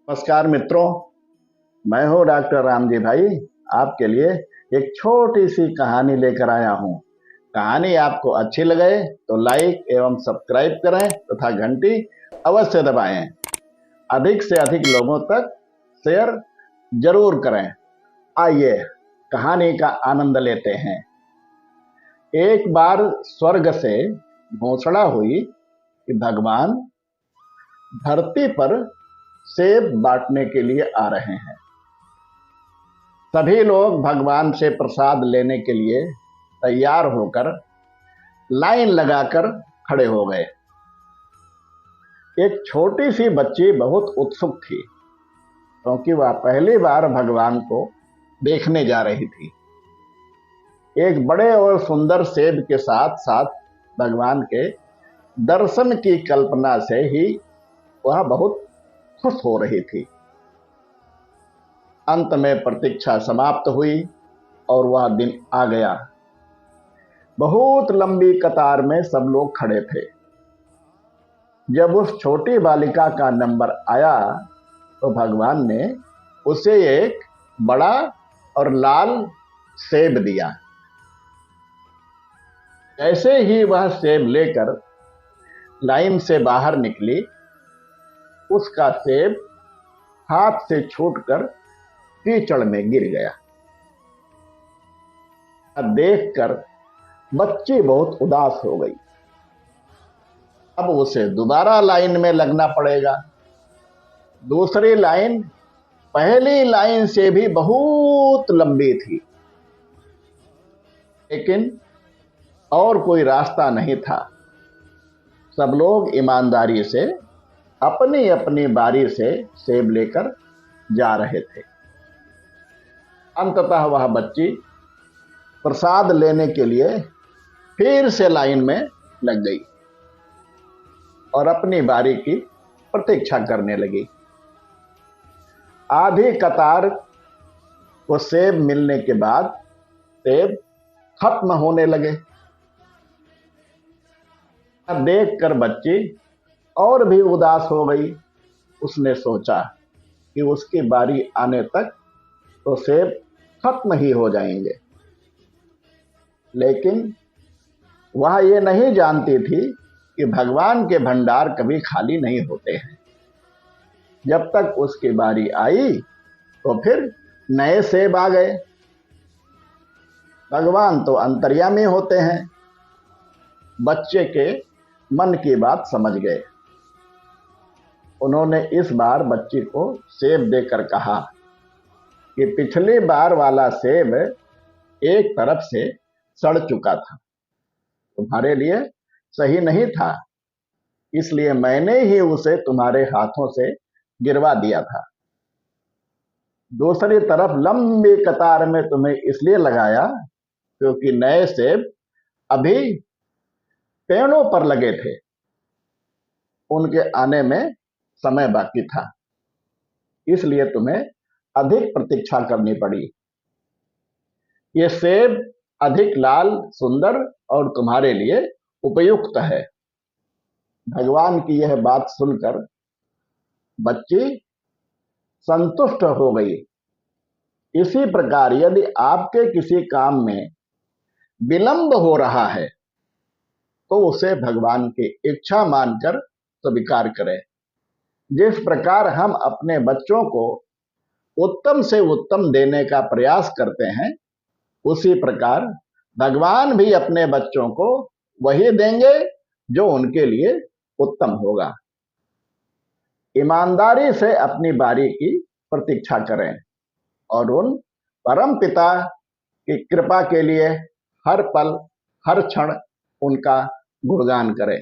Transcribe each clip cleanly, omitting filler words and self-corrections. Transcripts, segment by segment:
नमस्कार मित्रों, मैं हूं डॉक्टर रामजी भाई। आपके लिए एक छोटी सी कहानी लेकर आया हूं। कहानी आपको अच्छी लगे तो लाइक एवं सब्सक्राइब करें तथा घंटी अवश्य दबाएं। अधिक से अधिक लोगों तक शेयर जरूर करें। आइए कहानी का आनंद लेते हैं। एक बार स्वर्ग से घोषणा हुई कि भगवान धरती पर सेब बांटने के लिए आ रहे हैं। सभी लोग भगवान से प्रसाद लेने के लिए तैयार होकर लाइन लगाकर खड़े हो गए। एक छोटी सी बच्ची बहुत उत्सुक थी, क्योंकि वह पहली बार भगवान को देखने जा रही थी। एक बड़े और सुंदर सेब के साथ साथ भगवान के दर्शन की कल्पना से ही वह बहुत खुश हो रही थी। अंत में प्रतीक्षा समाप्त हुई और वह दिन आ गया। बहुत लंबी कतार में सब लोग खड़े थे। जब उस छोटी बालिका का नंबर आया तो भगवान ने उसे एक बड़ा और लाल सेब दिया। जैसे ही वह सेब लेकर लाइन से बाहर निकली, उसका सेब हाथ से छूटकर कीचड़ में गिर गया। देखकर बच्ची बहुत उदास हो गई। अब उसे दोबारा लाइन में लगना पड़ेगा। दूसरी लाइन पहली लाइन से भी बहुत लंबी थी, लेकिन और कोई रास्ता नहीं था। सब लोग ईमानदारी से अपनी अपनी बारी से सेब लेकर जा रहे थे। अंततः वह बच्ची प्रसाद लेने के लिए फिर से लाइन में लग गई और अपनी बारी की प्रतीक्षा करने लगी। आधी कतार को सेब मिलने के बाद सेब खत्म होने लगे। देखकर बच्ची और भी उदास हो गई। उसने सोचा कि उसकी बारी आने तक तो सेब खत्म ही हो जाएंगे, लेकिन वह ये नहीं जानती थी कि भगवान के भंडार कभी खाली नहीं होते हैं। जब तक उसकी बारी आई तो फिर नए सेब आ गए। भगवान तो अंतर्यामी होते हैं। बच्चे के मन की बात समझ गए। उन्होंने इस बार बच्ची को सेब देकर कहा कि पिछली बार वाला सेब एक तरफ से सड़ चुका था, तुम्हारे लिए सही नहीं था, इसलिए मैंने ही उसे तुम्हारे हाथों से गिरवा दिया था। दूसरी तरफ लंबी कतार में तुम्हें इसलिए लगाया क्योंकि नए सेब अभी पेड़ों पर लगे थे, उनके आने में समय बाकी था, इसलिए तुम्हें अधिक प्रतीक्षा करनी पड़ी। ये सेब अधिक लाल, सुंदर और तुम्हारे लिए उपयुक्त है। भगवान की यह बात सुनकर बच्ची संतुष्ट हो गई। इसी प्रकार यदि आपके किसी काम में विलंब हो रहा है तो उसे भगवान की इच्छा मानकर स्वीकार करें। जिस प्रकार हम अपने बच्चों को उत्तम से उत्तम देने का प्रयास करते हैं, उसी प्रकार भगवान भी अपने बच्चों को वही देंगे जो उनके लिए उत्तम होगा। ईमानदारी से अपनी बारी की प्रतीक्षा करें और उन परम पिता की कृपा के लिए हर पल हर क्षण उनका गुणगान करें।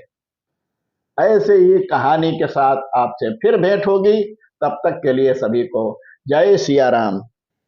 ऐसे ही कहानी के साथ आपसे फिर भेंट होगी। तब तक के लिए सभी को जय सिया राम।